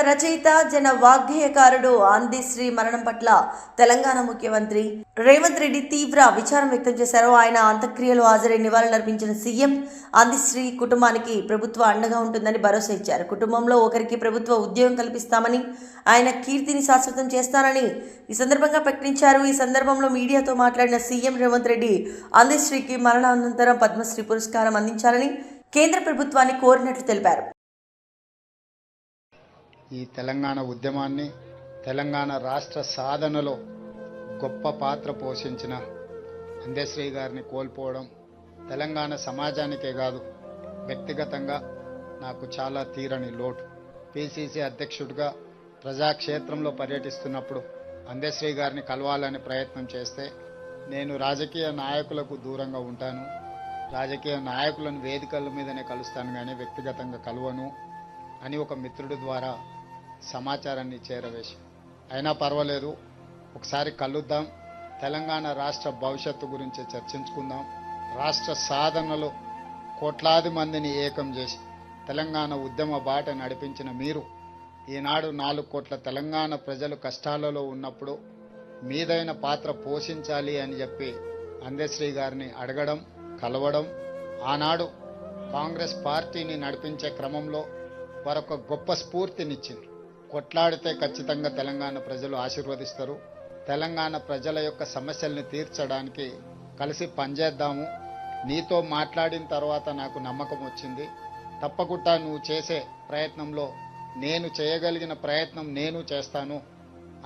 రచయిత జన వాగ్గేయకారుడు ఆందిశ్రీ మరణం పట్ల తెలంగాణ ముఖ్యమంత్రి రేవంత్ రెడ్డి తీవ్ర విచారం వ్యక్తం చేశారు. ఆయన అంత్యక్రియలు హాజరై నివాళులర్పించిన సీఎం ఆందిశ్రీ కుటుంబానికి ప్రభుత్వం అండగా ఉంటుందని భరోసా ఇచ్చారు. కుటుంబంలో ఒకరికి ప్రభుత్వ ఉద్యోగం కల్పిస్తామని, ఆయన కీర్తిని శాశ్వతం చేస్తానని ఈ సందర్భంగా ప్రకటించారు. ఈ సందర్భంలో మీడియాతో మాట్లాడిన సీఎం రేవంత్ రెడ్డి ఆందిశ్రీకి మరణానంతరం పద్మశ్రీ పురస్కారం అందించాలని కేంద్ర ప్రభుత్వాన్ని కోరినట్లు తెలిపారు. ఈ తెలంగాణ ఉద్యమాన్ని, తెలంగాణ రాష్ట్ర సాధనలో గొప్ప పాత్ర పోషించిన అందశ్రీ గారిని కోల్పోవడం తెలంగాణ సమాజానికే కాదు, వ్యక్తిగతంగా నాకు చాలా తీరని లోటు. పిసిసి అధ్యక్షుడిగా ప్రజాక్షేత్రంలో పర్యటిస్తున్నప్పుడు అందశ్రీ గారిని కలవాలని ప్రయత్నం చేస్తే, నేను రాజకీయ నాయకులకు దూరంగా ఉంటాను, రాజకీయ నాయకులను వేదికల మీదనే కలుస్తాను కానీ వ్యక్తిగతంగా కలవను అని ఒక మిత్రుడి ద్వారా సమాచారాన్ని చేరవేసి, అయినా పర్వాలేదు, ఒకసారి కలుద్దాం, తెలంగాణ రాష్ట్ర భవిష్యత్తు గురించి చర్చించుకుందాం, రాష్ట్ర సాధనలో కోట్లాది మందిని ఏకం చేసి తెలంగాణ ఉద్యమ బాట నడిపించిన మీరు ఈనాడు 4 కోట్ల తెలంగాణ ప్రజలు కష్టాలలో ఉన్నప్పుడు మీదైన పాత్ర పోషించాలి అని చెప్పి అందశ్రీ గారిని అడగడం, కలవడం, ఆనాడు కాంగ్రెస్ పార్టీని నడిపించే క్రమంలో వారొక గొప్ప స్ఫూర్తినిచ్చింది. కొట్లాడితే ఖచ్చితంగా తెలంగాణ ప్రజలు ఆశీర్వదిస్తారు, తెలంగాణ ప్రజల యొక్క సమస్యల్ని తీర్చడానికి కలిసి పనిచేద్దాము, నీతో మాట్లాడిన తర్వాత నాకు నమ్మకం వచ్చింది, తప్పకుండా నువ్వు చేసే ప్రయత్నంలో నేను చేయగలిగిన ప్రయత్నం నేను చేస్తాను,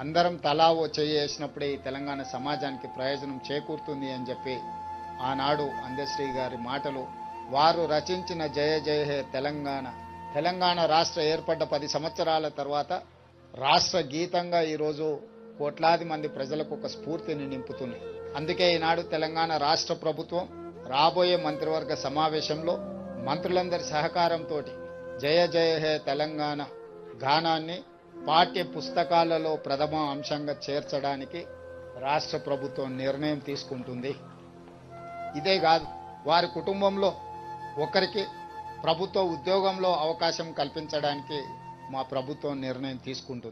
అందరం తలా ఓ చెయ్యి వేసినప్పుడే ఈ తెలంగాణ సమాజానికి ప్రయోజనం చేకూరుతుంది అని చెప్పి ఆనాడు అందశ్రీ గారి మాటలు, వారు రచించిన జయ జయ హే తెలంగాణ, తెలంగాణ రాష్ట్ర ఏర్పడ్డ 10 సంవత్సరాల తర్వాత రాష్ట్ర గీతంగా ఈరోజు కోట్లాది మంది ప్రజలకు ఒక స్ఫూర్తిని నింపుతుంది. అందుకే ఈనాడు తెలంగాణ రాష్ట్ర ప్రభుత్వం రాబోయే మంత్రివర్గ సమావేశంలో మంత్రులందరి సహకారంతో జయ జయ హే తెలంగాణ గానాన్ని పాఠ్య పుస్తకాలలో ప్రథమ అంశంగా చేర్చడానికి రాష్ట్ర ప్రభుత్వం నిర్ణయం తీసుకుంటుంది. ఇదే కాదు, వారి కుటుంబంలో ఒకరికి ప్రభుత్వ ఉద్యోగంలో అవకాశం కల్పించడానికి మా ప్రభుత్వం నిర్ణయం తీసుకుంటుంది.